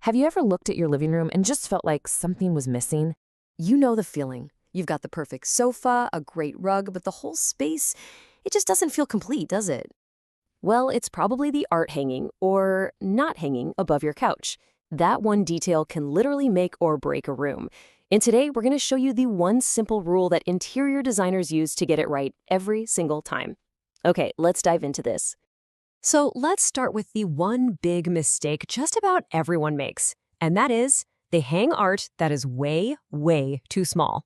Have you ever looked at your living room and just felt like something was missing? You know the feeling. You've got the perfect sofa, a great rug, but the whole space, it just doesn't feel complete, does it? Well, it's probably the art hanging or not hanging above your couch. That one detail can literally make or break a room. And today, we're going to show you the one simple rule that interior designers use to get it right every single time. Okay, let's dive into this. So let's start with the one big mistake just about everyone makes, and that is they hang art that is way, way too small.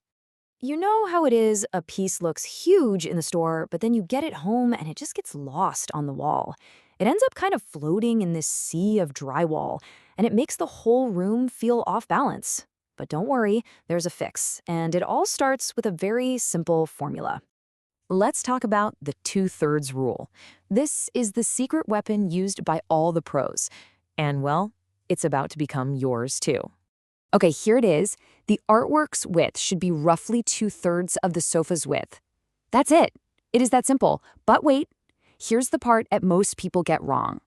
You know how it is a piece looks huge in the store, but then you get it home and it just gets lost on the wall. It ends up kind of floating in this sea of drywall, and it makes the whole room feel off balance. But don't worry, there's a fix, and it all starts with a very simple formula. Let's talk about the 2/3 rule. This is the secret weapon used by all the pros. And well, it's about to become yours too. Okay, here it is. The artwork's width should be roughly 2/3 of the sofa's width. That's it. It is that simple. But wait, here's the part that most people get wrong.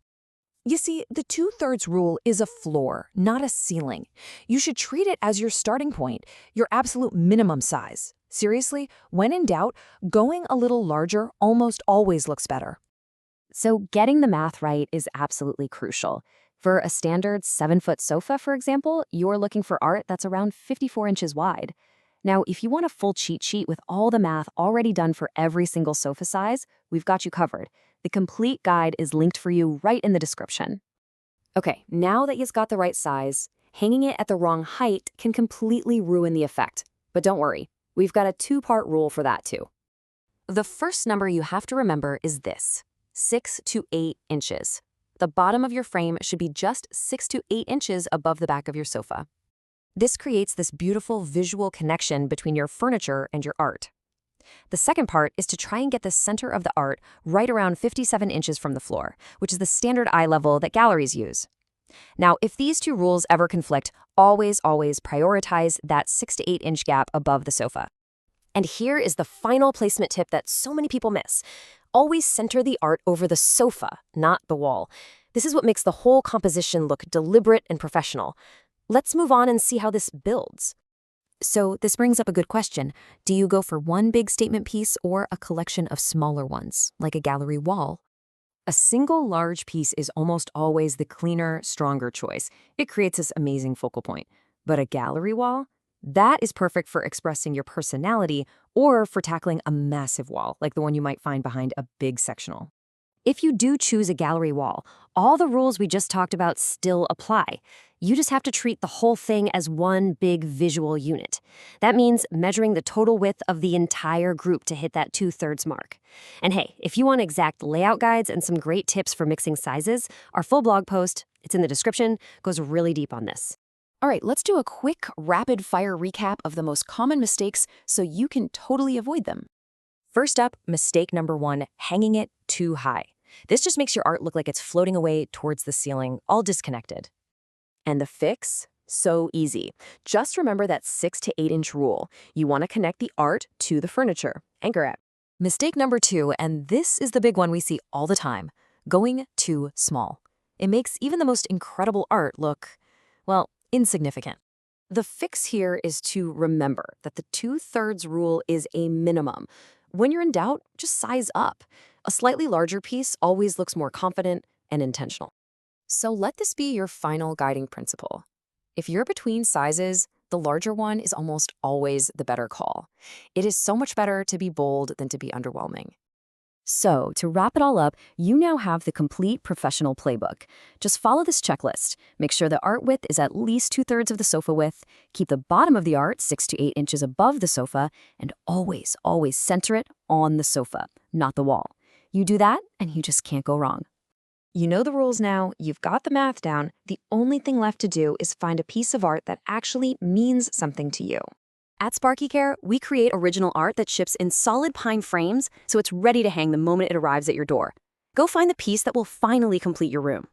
You see, the 2/3 rule is a floor, not a ceiling. You should treat it as your starting point, your absolute minimum size. Seriously, when in doubt, going a little larger almost always looks better. So getting the math right is absolutely crucial. For a standard 7-foot sofa, for example, you're looking for art that's around 54 inches wide. Now, if you want a full cheat sheet with all the math already done for every single sofa size, we've got you covered. The complete guide is linked for you right in the description. Okay, now that you've got the right size, hanging it at the wrong height can completely ruin the effect. But don't worry, we've got a 2-part rule for that too. The first number you have to remember is this: 6 to 8 inches. The bottom of your frame should be just 6 to 8 inches above the back of your sofa. This creates this beautiful visual connection between your furniture and your art. The second part is to try and get the center of the art right around 57 inches from the floor, which is the standard eye level that galleries use. Now, if these two rules ever conflict, always prioritize that 6 to 8 inch gap above the sofa. And here is the final placement tip that so many people miss. Always center the art over the sofa, not the wall. This is what makes the whole composition look deliberate and professional. Let's move on and see how this builds. So this brings up a good question. Do you go for one big statement piece or a collection of smaller ones, like a gallery wall? A single large piece is almost always the cleaner, stronger choice. It creates this amazing focal point. But a gallery wall? That is perfect for expressing your personality or for tackling a massive wall, like the one you might find behind a big sectional. If you do choose a gallery wall, all the rules we just talked about still apply. You just have to treat the whole thing as one big visual unit. That means measuring the total width of the entire group to hit that 2/3 mark. And hey, if you want exact layout guides and some great tips for mixing sizes, our full blog post, it's in the description, goes really deep on this. All right, let's do a quick, rapid-fire recap of the most common mistakes so you can totally avoid them. First up, mistake number 1, hanging it too high. This just makes your art look like it's floating away towards the ceiling, all disconnected. And the fix? So easy. Just remember that 6 to 8 inch rule. You want to connect the art to the furniture. Anchor it. Mistake number 2, and this is the big one we see all the time, going too small. It makes even the most incredible art look, well, insignificant. The fix here is to remember that the 2/3 rule is a minimum. When you're in doubt, just size up. A slightly larger piece always looks more confident and intentional. So let this be your final guiding principle. If you're between sizes, the larger one is almost always the better call. It is so much better to be bold than to be underwhelming. So, to wrap it all up, you now have the complete professional playbook. Just follow this checklist. Make sure the art width is at least 2/3 of the sofa width, keep the bottom of the art 6 to 8 inches above the sofa, and always center it on the sofa, not the wall. You do that, and you just can't go wrong. You know the rules now, you've got the math down. The only thing left to do is find a piece of art that actually means something to you. At Sparkycare, we create original art that ships in solid pine frames, so it's ready to hang the moment it arrives at your door. Go find the piece that will finally complete your room.